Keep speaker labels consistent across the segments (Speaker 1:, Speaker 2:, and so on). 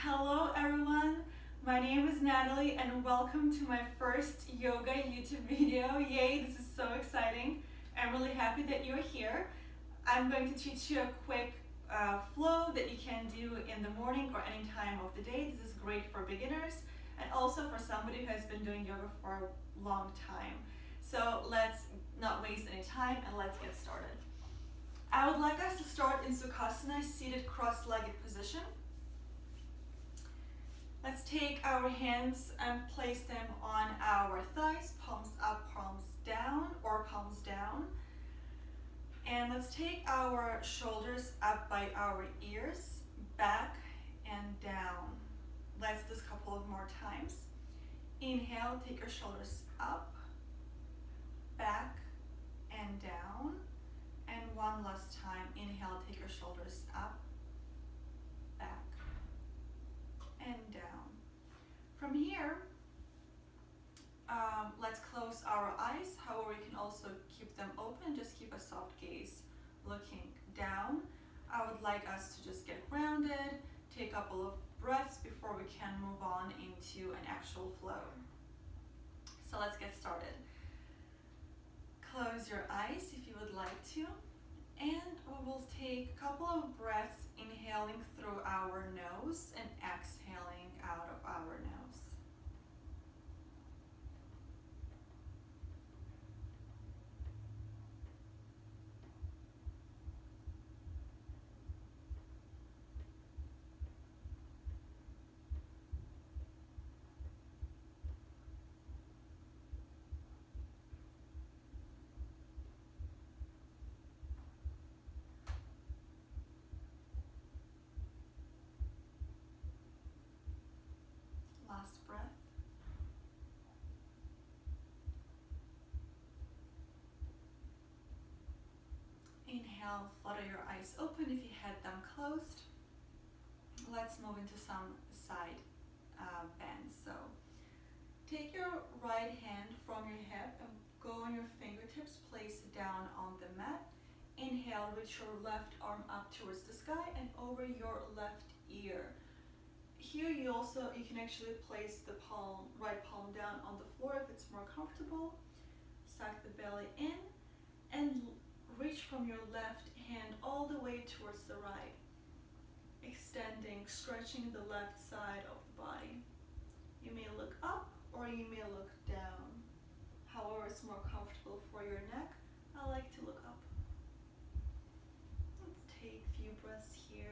Speaker 1: Hello everyone, my name is Natalie and welcome to my first yoga YouTube video. Yay, this is so exciting. I'm really happy that you're here. I'm going to teach you a quick flow that you can do in the morning or any time of the day. This is great for beginners and also for somebody who has been doing yoga for a long time. So let's not waste any time and let's get started. I would like us to start in Sukhasana, seated cross-legged position. Let's take our hands and place them on our thighs, palms up, palms down, or palms down. And let's take our shoulders up by our ears, back and down. Let's do this a couple of more times. Inhale, take your shoulders up, back and down. And one last time, inhale, take your shoulders up, back and down. From here, let's close our eyes. However, we can also keep them open. Just keep a soft gaze looking down. I would like us to just get grounded, take a couple of breaths before we can move on into an actual flow. So let's get started. Close your eyes if you would like to. And we will take a couple of breaths, inhaling through our nose and exhaling out of our nose. Last breath. Inhale, flutter your eyes open if you had them closed. Let's move into some side bends. So take your right hand from your hip and go on your fingertips, place it down on the mat. Inhale, reach your left arm up towards the sky and over your left ear. Here you can actually place the right palm down on the floor if it's more comfortable. Suck the belly in and reach from your left hand all the way towards the right. Extending, stretching the left side of the body. You may look up or you may look down. However it's more comfortable for your neck, I like to look up. Let's take a few breaths here.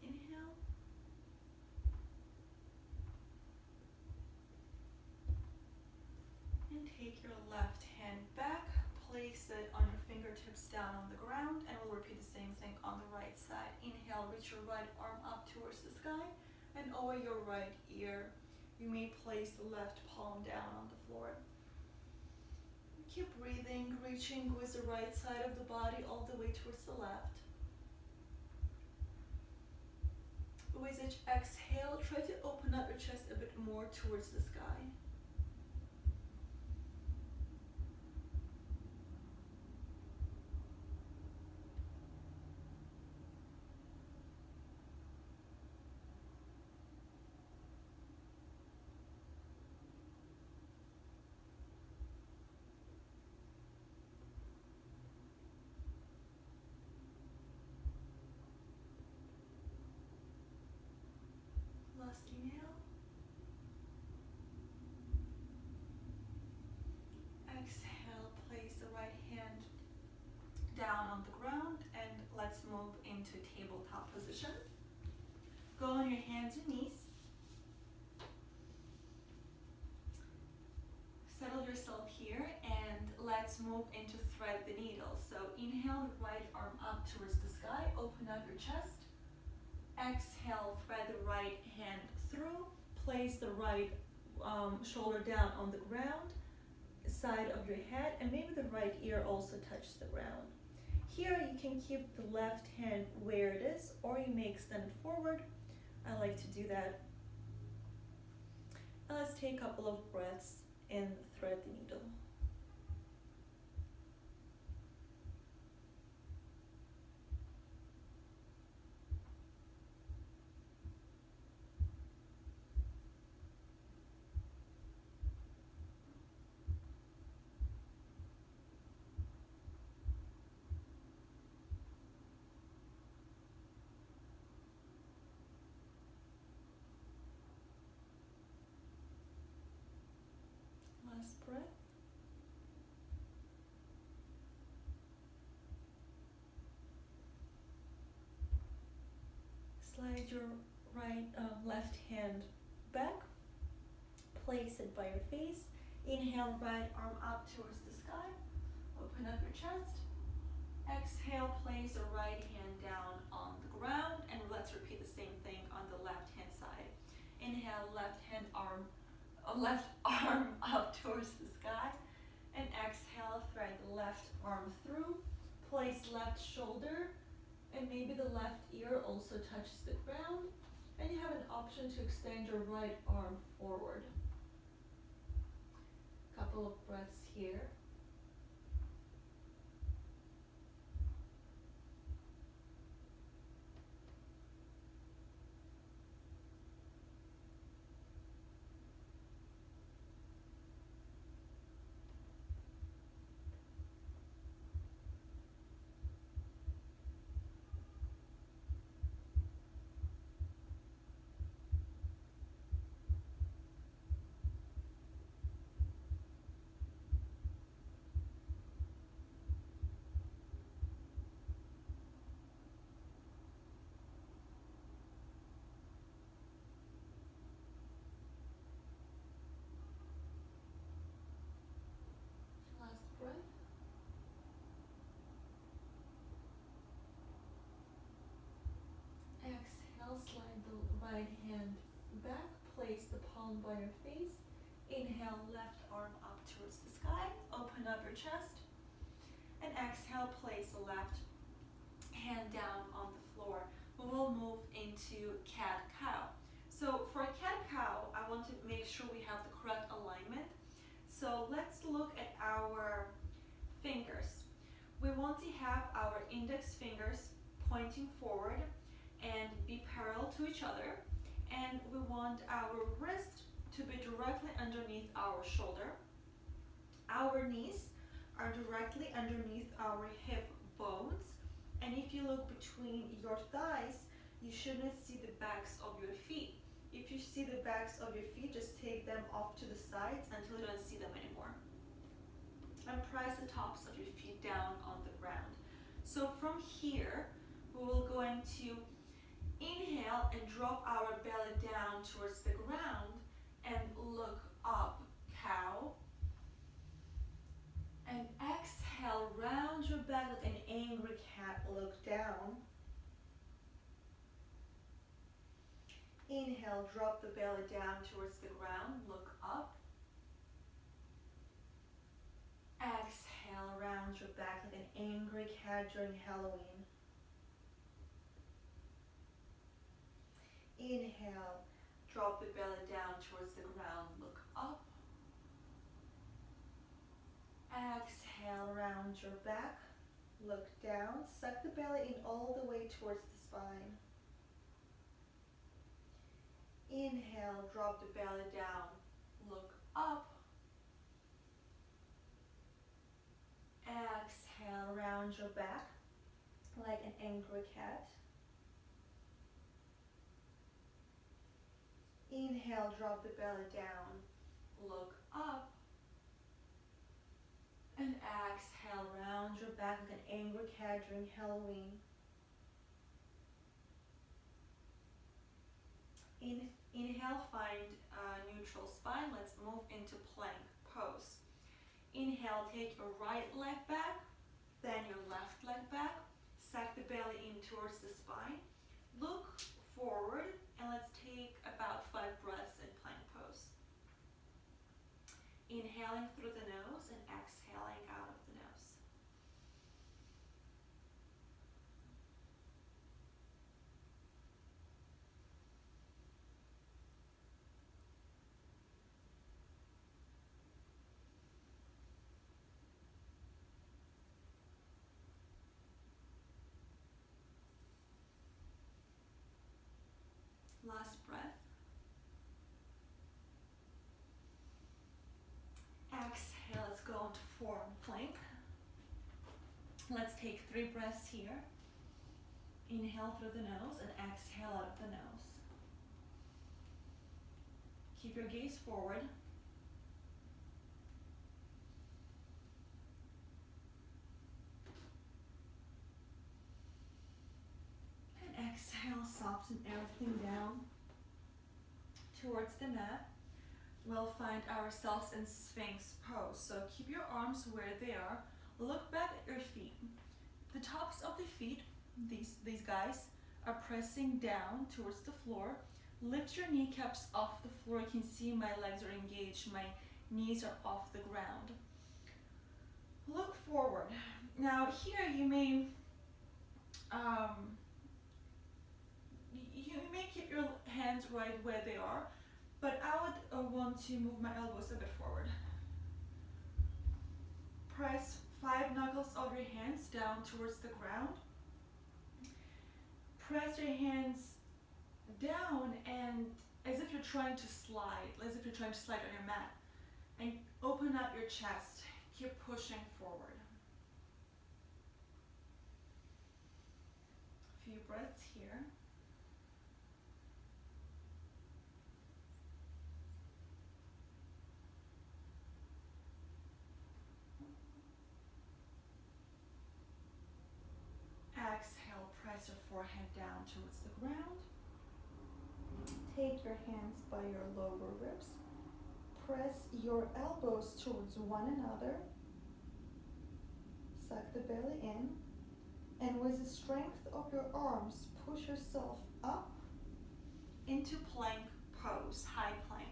Speaker 1: Inhale. And take your left hand back, place it on your fingertips down on the ground, and we'll repeat the same thing on the right side. Inhale, reach your right arm up towards the sky and over your right ear. You may place the left palm down on the floor. Keep breathing, reaching with the right side of the body all the way towards the left. With each exhale, try to open up your chest a bit more towards the sky. Last inhale. Exhale, place the right hand down on the ground and let's move into tabletop position. Go on your hands and knees. Settle yourself here and let's move into thread the needle. So inhale, right arm up towards the sky, open up your chest. Exhale, thread the right hand
Speaker 2: through, place the right shoulder down on the ground, side of your head, and maybe the right ear also touches the ground. Here you can keep the left hand where it is, or you may extend it forward. I like to do that. And let's take a couple of breaths and thread the needle. Last breath. Slide your left hand back. Place it by your face. Inhale, right arm up towards the sky. Open up your chest. Exhale, place the right hand down on the ground, and let's repeat the same thing on the left hand side. Inhale, left arm up towards the sky, and exhale, thread the left arm through. Place left shoulder, and maybe the left ear also touches the ground, and you have an option to extend your right arm forward. Couple of breaths here. Last breath. Exhale, slide the right hand back, place the palm by your face. Inhale, left arm up towards the sky, open up your chest, and exhale, place the left hand down on the floor. We will move into cat-cow. So for a cat-cow, I want to make sure we have the correct alignment. So let's look at our fingers. We want to have our index fingers pointing forward and be parallel to each other. And we want our wrist to be directly underneath our shoulder. Our knees are directly underneath our hip bones. And if you look between your thighs, you shouldn't see the backs of your feet. If you see the backs of your feet, just take them off to the sides until you don't see them anymore. And press the tops of your feet down on the ground. So from here, we will go into inhale and drop our belly down towards the ground and look up, cow. And exhale, round your back like an angry cat, look down. Inhale, drop the belly down towards the ground, look up. Exhale, round your back like an angry cat during Halloween. Inhale, drop the belly down towards the ground, look up. Exhale, round your back, look down, suck the belly in all the way towards the spine. Inhale, drop the belly down, look up. Exhale, round your back like an angry cat. Inhale, drop the belly down, look up. And exhale, round your back like an angry cat during Halloween. Inhale, find neutral spine. Let's move into plank pose. Inhale, take your right leg back, then your left leg back. Suck the belly in towards the spine. Look forward And let's take about 5 breaths in plank pose. Inhaling through the nose and exhaling out of the nose. Last breath. Exhale, let's go into forward plank. Let's take 3 breaths here. Inhale through the nose and exhale out of the nose. Keep your gaze forward. And exhale, soften everything down towards the mat. We'll find ourselves in Sphinx pose. So keep your arms where they are. Look back at your feet. The tops of the feet, these guys, are pressing down towards the floor. Lift your kneecaps off the floor. You can see my legs are engaged. My knees are off the ground. Look forward. Now here you may keep your hands right where they are, but I would want to move my elbows a bit forward. Press 5 knuckles of your hands down towards the ground. Press your hands down and as if you're trying to slide, on your mat. And open up your chest. Keep pushing forward. A few breaths here. Exhale, press your forehead down towards the ground. Take your hands by your lower ribs. Press your elbows towards one another. Suck the belly in. And with the strength of your arms, push yourself up into plank pose, high plank.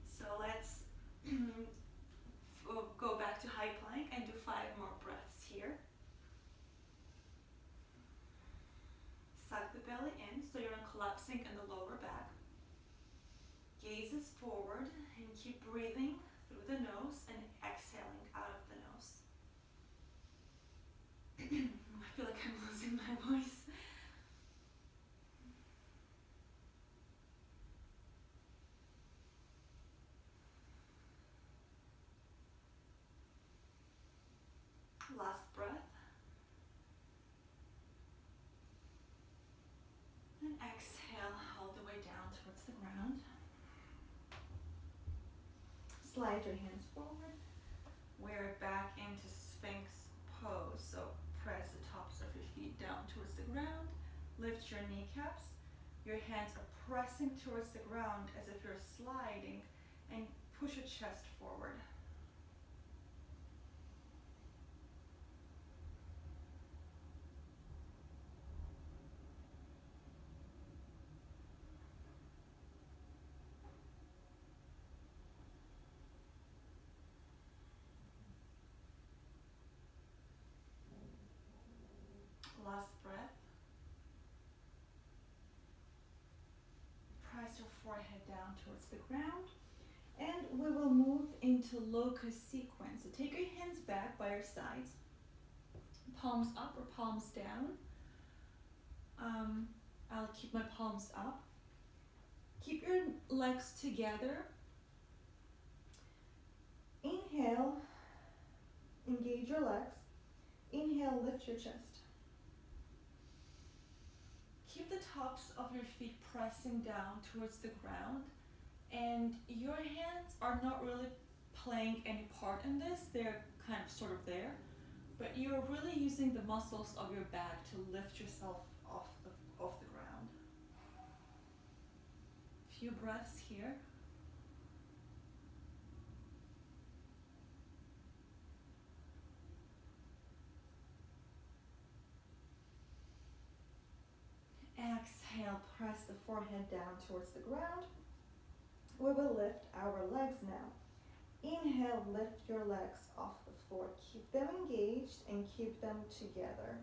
Speaker 2: So let's go back to high plank and do 5 more breaths here. Suck the belly in so you're collapsing in the lower back. Gazes forward and keep breathing through the nose and exhaling out of the nose. I feel like I'm losing my voice. Last breath. And exhale all the way down towards the ground. Slide your hands forward. We're back into Sphinx pose. So press the tops of your feet down towards the ground. Lift your kneecaps. Your hands are pressing towards the ground as if you're sliding, and push your chest forward. Last breath. Press your forehead down towards the ground. And we will move into locust sequence. So take your hands back by your sides. Palms up or palms down. I'll keep my palms up. Keep your legs together. Inhale, engage your legs. Inhale, lift your chest. Keep the tops of your feet pressing down towards the ground, and your hands are not really playing any part in this. They're kind of sort of there, but you're really using the muscles of your back to lift yourself off the ground. A few breaths here. Exhale. Inhale, press the forehead down towards the ground. We will lift our legs now. Inhale, lift your legs off the floor. Keep them engaged and keep them together.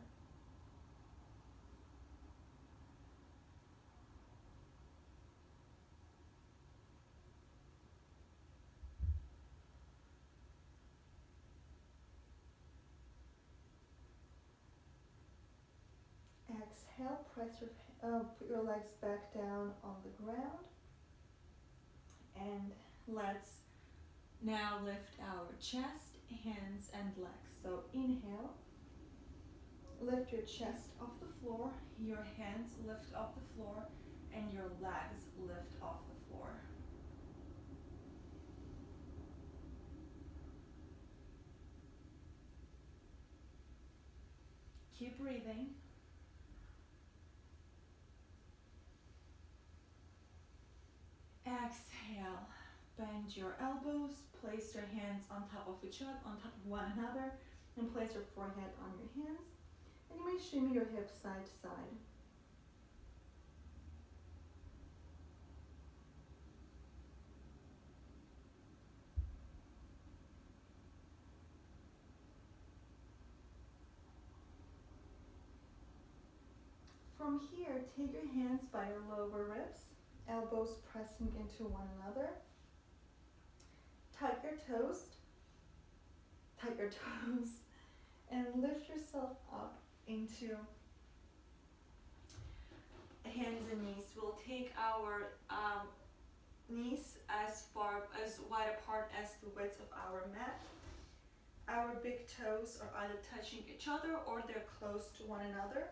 Speaker 2: Exhale, put your legs back down on the ground. And let's now lift our chest, hands, and legs. So inhale, lift your chest off the floor, your hands lift off the floor, and your legs lift off the floor. Keep breathing. Exhale, bend your elbows, place your hands on top of each other, on top of one another, and place your forehead on your hands. And you may shimmy your hips side to side. From here, take your hands by your lower ribs, elbows pressing into one another. Tuck your toes, and lift yourself up into hands and knees. We'll take our knees as wide apart as the width of our mat. Our big toes are either touching each other or they're close to one another.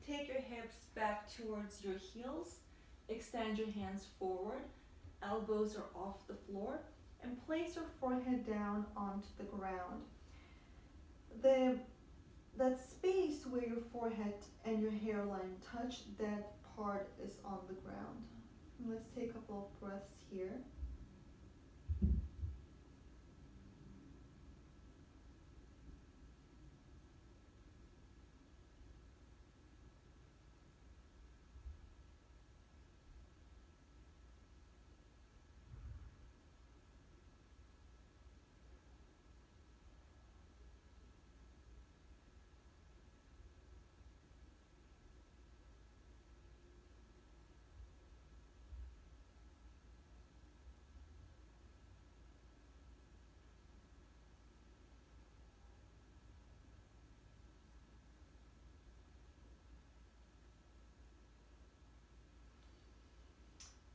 Speaker 2: Take your hips back towards your heels. Extend your hands forward. Elbows are off the floor. And place your forehead down onto the ground. That space where your forehead and your hairline touch, that part is on the ground. And let's take a couple of breaths here.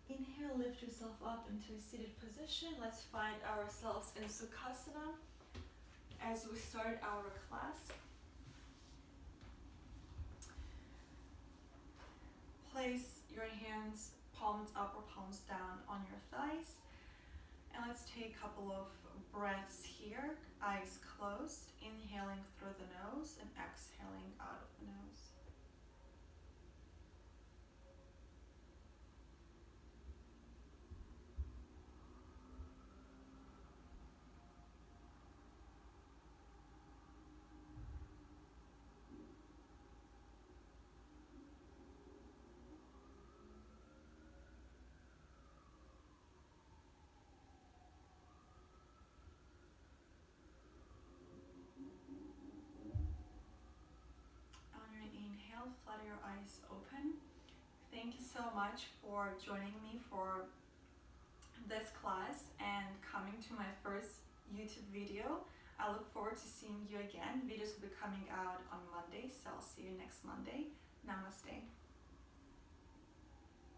Speaker 2: Inhale, lift yourself up into a seated position. Let's find ourselves in Sukhasana as we start our class. Place your hands, palms up or palms down on your thighs. And let's take a couple of breaths here, eyes closed, inhaling through the nose and exhaling out of the nose. Flutter your eyes open. Thank you so much for joining me for this class and coming to my first YouTube video. I look forward to seeing you again. Videos will be coming out on Monday, so I'll see you next Monday. Namaste.